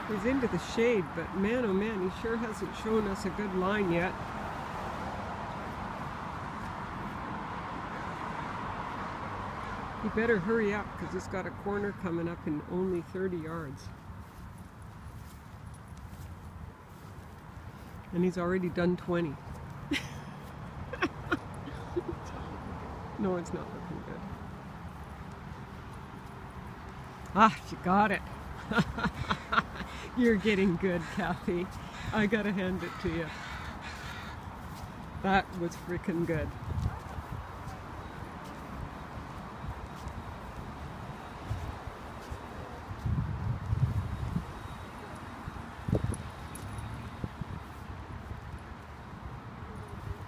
He's into the shade, but man, oh man, he sure hasn't shown us a good line yet. He better hurry up because he's got a corner coming up in only 30 yards. And he's already done 20. No, it's not looking good. Ah, you got it. You're getting good, Kathy. I gotta hand it to you. That was freaking good.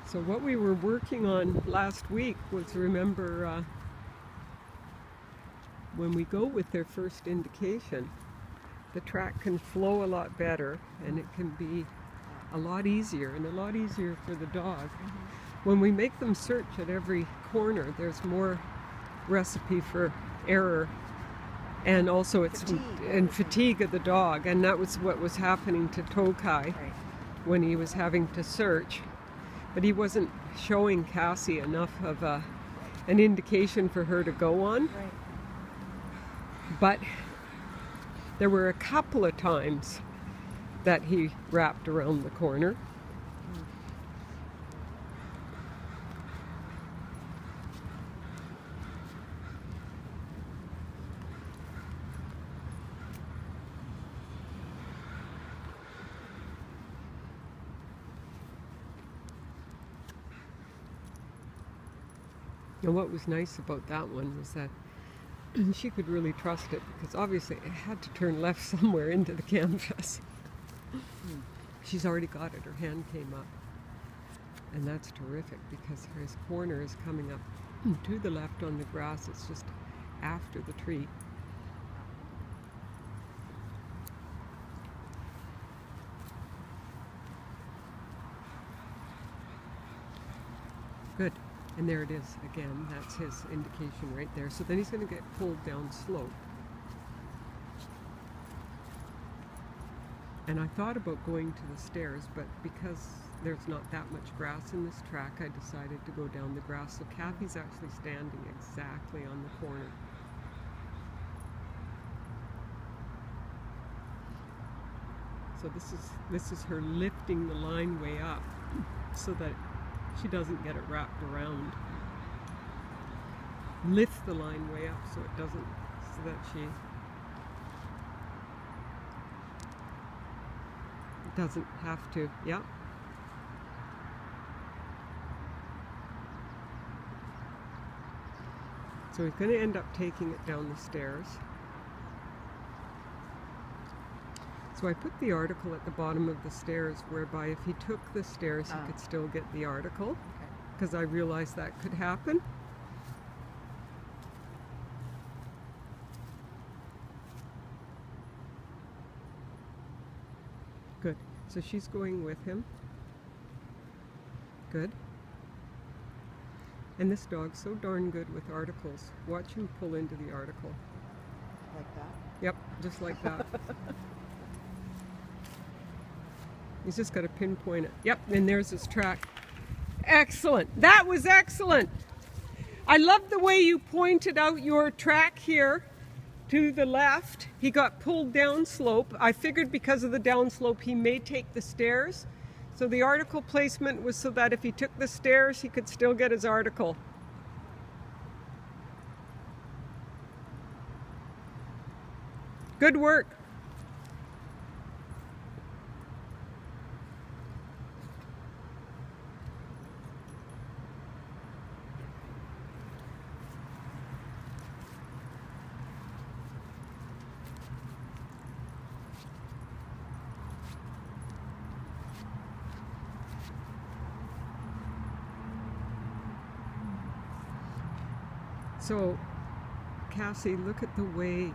So what we were working on last week was, remember, when we go with their first indication, the track can flow a lot better and it can be a lot easier and a lot easier for the dog. When we make them search at every corner, there's more recipe for error, and also it's fatigue of the dog, and that was what was happening to Tokai when he was having to search. But he wasn't showing Cassie enough of an indication for her to go on. But there were a couple of times that he wrapped around the corner. And what was nice about that one was that she could really trust it, because obviously it had to turn left somewhere into the canvas. She's already got it, her hand came up. And that's terrific because his corner is coming up to the left on the grass. It's just after the tree. Good. And there it is again. That's his indication right there. So then he's going to get pulled down slope. And I thought about going to the stairs, but because there's not that much grass in this track, I decided to go down the grass. So Kathy's actually standing exactly on the corner. So this is her lifting the line way up so that she doesn't get it wrapped around. Lift the line way up so it doesn't, so that she doesn't have to, yeah. So he's going to end up taking it down the stairs. So I put the article at the bottom of the stairs, whereby if he took the stairs, he could still get the article, because I realized that could happen. Good. So she's going with him. Good. And this dog's so darn good with articles. Watch him pull into the article. Like that? Yep, just like that. He's just got to pinpoint it. Yep, and there's his track. Excellent. That was excellent. I love the way you pointed out your track here to the left. He got pulled down slope. I figured because of the down slope he may take the stairs. So the article placement was so that if he took the stairs he could still get his article. Good work. So, Cassie, look at the way,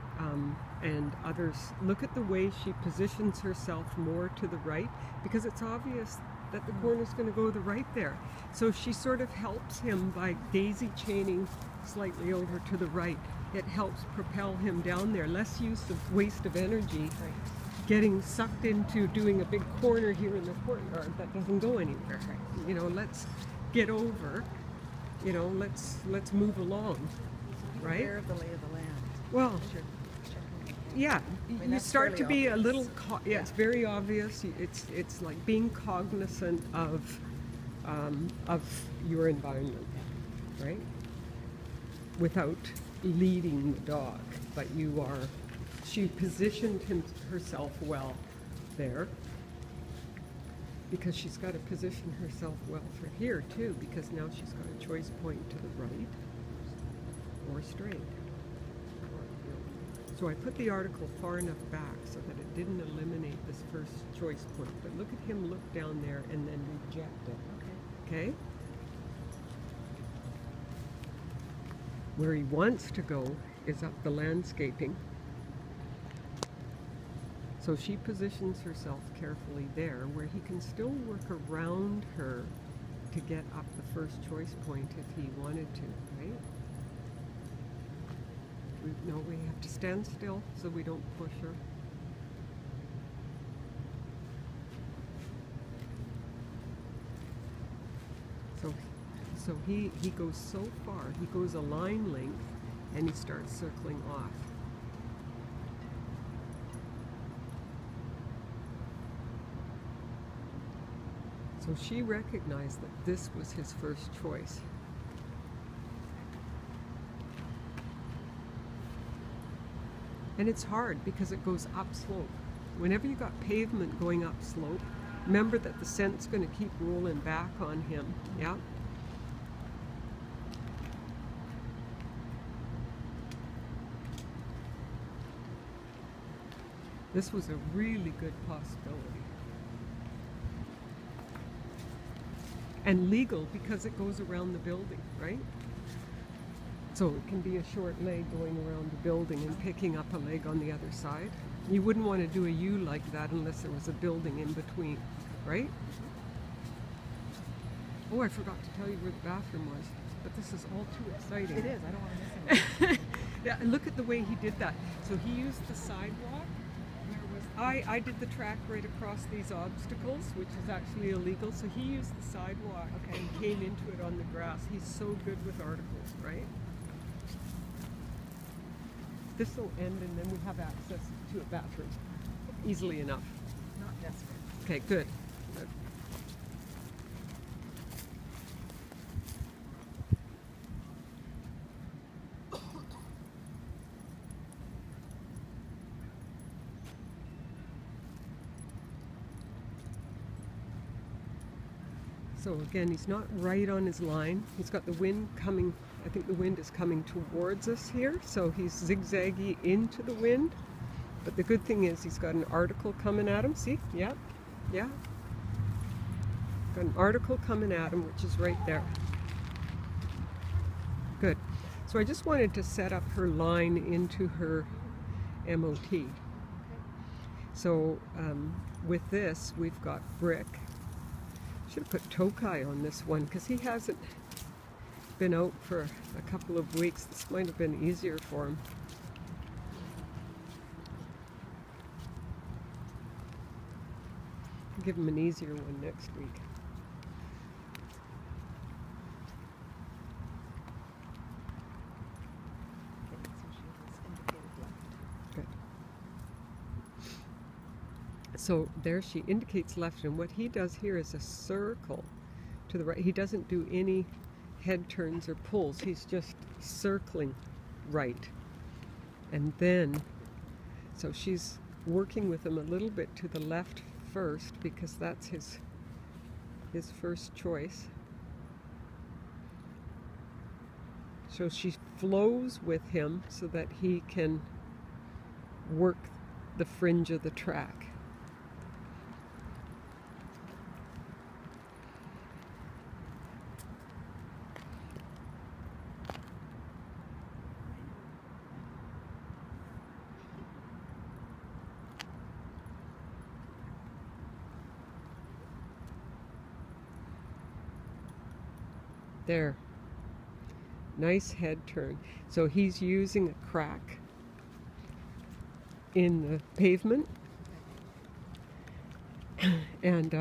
and others, look at the way she positions herself more to the right, because it's obvious that the corner's going to go to the right there. So she sort of helps him by daisy chaining slightly over to the right. It helps propel him down there. Less waste of energy. Right. getting sucked into doing a big corner here in the courtyard that doesn't go anywhere. You know, let's get over, you know, let's move along, right? Aware of the lay of the land. Well, yeah, I mean, you that's start to fairly be a obvious. little, yeah, it's very obvious. It's like being cognizant of your environment, right? Without leading the dog, but she positioned herself well there, because she's got to position herself well for here too, because now she's got a choice point to the right or straight. So I put the article far enough back so that it didn't eliminate this first choice point. But look at him look down there and then reject it. Okay? Where he wants to go is up the landscaping. So she positions herself carefully there, where he can still work around her to get up the first choice point if he wanted to, right? We have to stand still so we don't push her. So he goes so far, he goes a line length and he starts circling off. So she recognized that this was his first choice. And it's hard because it goes upslope. Whenever you got pavement going upslope, remember that the scent's going to keep rolling back on him. Yeah? This was a really good possibility. And legal because it goes around the building, right? So it can be a short leg going around the building and picking up a leg on the other side. You wouldn't want to do a U like that unless there was a building in between, right? Oh, I forgot to tell you where the bathroom was, but this is all too exciting. It is. I don't want to miss it. Yeah, and look at the way he did that. So he used the sidewalk. I did the track right across these obstacles, which is actually illegal. So he used the sidewalk and came into it on the grass. He's so good with articles, right? This will end and then we have access to a bathroom easily enough. Not desperate. Okay, good. Good. So again, he's not right on his line. He's got the wind coming, I think the wind is coming towards us here, so he's zigzaggy into the wind. But the good thing is he's got an article coming at him. See? Yeah, yeah. Got an article coming at him, which is right there. Good. So I just wanted to set up her line into her MOT. So with this, we've got brick. Should have put Tokai on this one because he hasn't been out for a couple of weeks. This might have been easier for him. I'll give him an easier one next week. Okay, so she has indicated left. Good. So there she indicates left, and what he does here is a circle to the right. He doesn't do any head turns or pulls. He's just circling right. And then, so she's working with him a little bit to the left first because that's his first choice. So she flows with him so that he can work the fringe of the track. There. Nice head turn. So he's using a crack in the pavement And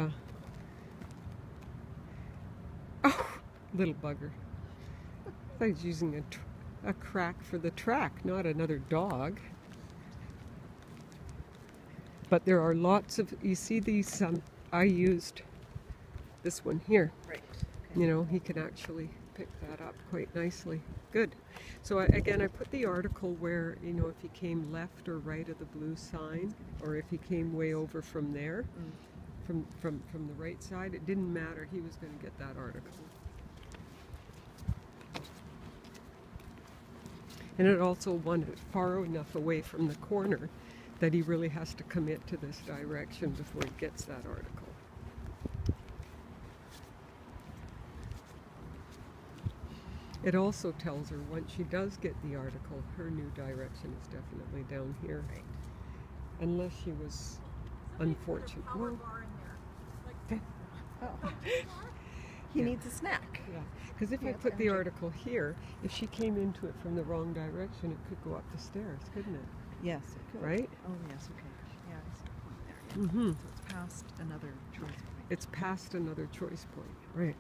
oh, little bugger. I thought he was using a crack for the track, not another dog. But there are lots of, you see these, I used this one here. Right. You know, he can actually pick that up quite nicely. Good. So again, I put the article where, you know, if he came left or right of the blue sign, or if he came way over from there, from the right side, it didn't matter. He was going to get that article. And it also wanted it far enough away from the corner that he really has to commit to this direction before he gets that article. It also tells her once she does get the article, her new direction is definitely down here. Right. Unless she was unfortunate. Well, Oh. He Yeah. needs a snack. yeah, because if Yeah, I it's put the empty. article here, if she came into it from the wrong direction, it could go up the stairs, couldn't it? Yes, it could. Right? Oh, yes, okay. Yeah, I see the point there. Yeah. Mm-hmm. So it's past another choice point. It's past another choice point. Right.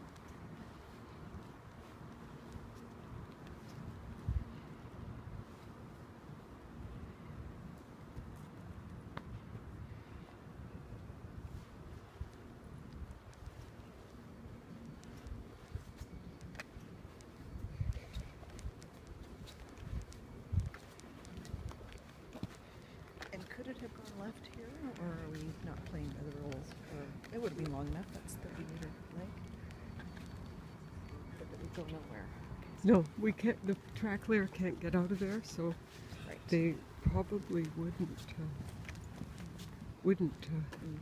And could it have gone left here, or are we not playing by the rules? Or it would be long enough. That's 30-meter leg. But it would go nowhere. No, we can't. The track layer can't get out of there, so Right. they probably wouldn't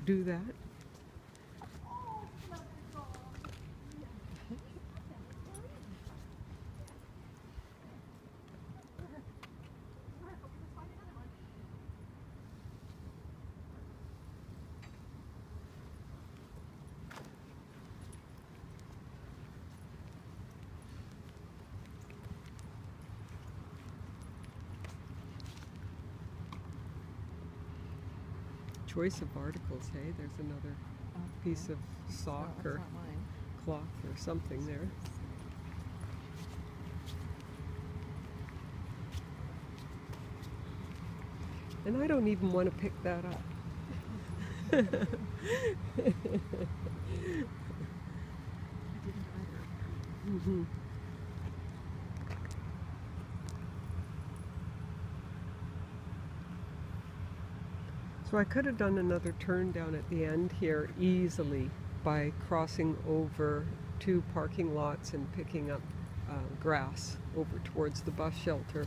do that. Choice of articles, hey? There's another piece of sock No, or that's not mine. cloth or something there. And I don't even want to pick that up. I didn't either. Mm-hmm. So I could have done another turn down at the end here easily by crossing over 2 parking lots and picking up grass over towards the bus shelter.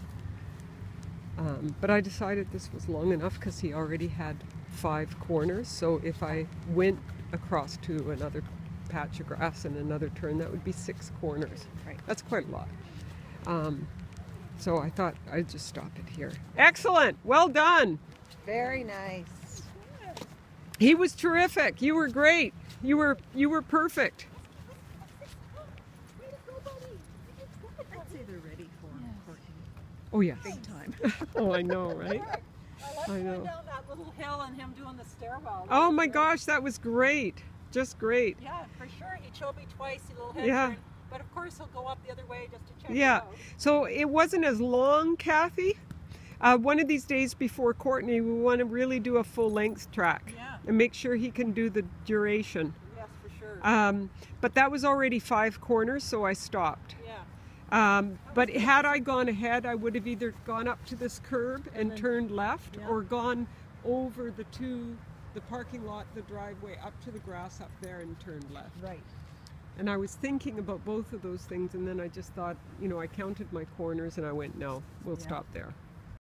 But I decided this was long enough because he already had 5 corners. So if I went across to another patch of grass and another turn, that would be 6 corners. Right. That's quite a lot. So I thought I'd just stop it here. Excellent. Well done. Very nice. He was terrific. You were great. You were perfect. I'd say they're ready for corking Oh yes. big time. Oh, I know, right? I I know. going down that little hill and him doing the stairwell. Oh my gosh, that was great. Just great. Yeah, for sure. He showed me twice the little head Yeah. turn, but of course he'll go up the other way just to check Yeah. it out. So it wasn't as long, Kathy. One of these days before Courtney, we want to really do a full length track Yeah. and make sure he can do the duration. Yes, for sure. But that was already 5 corners, so I stopped. Yeah. But had I gone ahead, I would have either gone up to this curb and then- turned left, Yeah. or gone over the parking lot, the driveway, up to the grass up there and turned left. Right. And I was thinking about both of those things, and then I just thought, you know, I counted my corners and I went, no, we'll Yeah. stop there.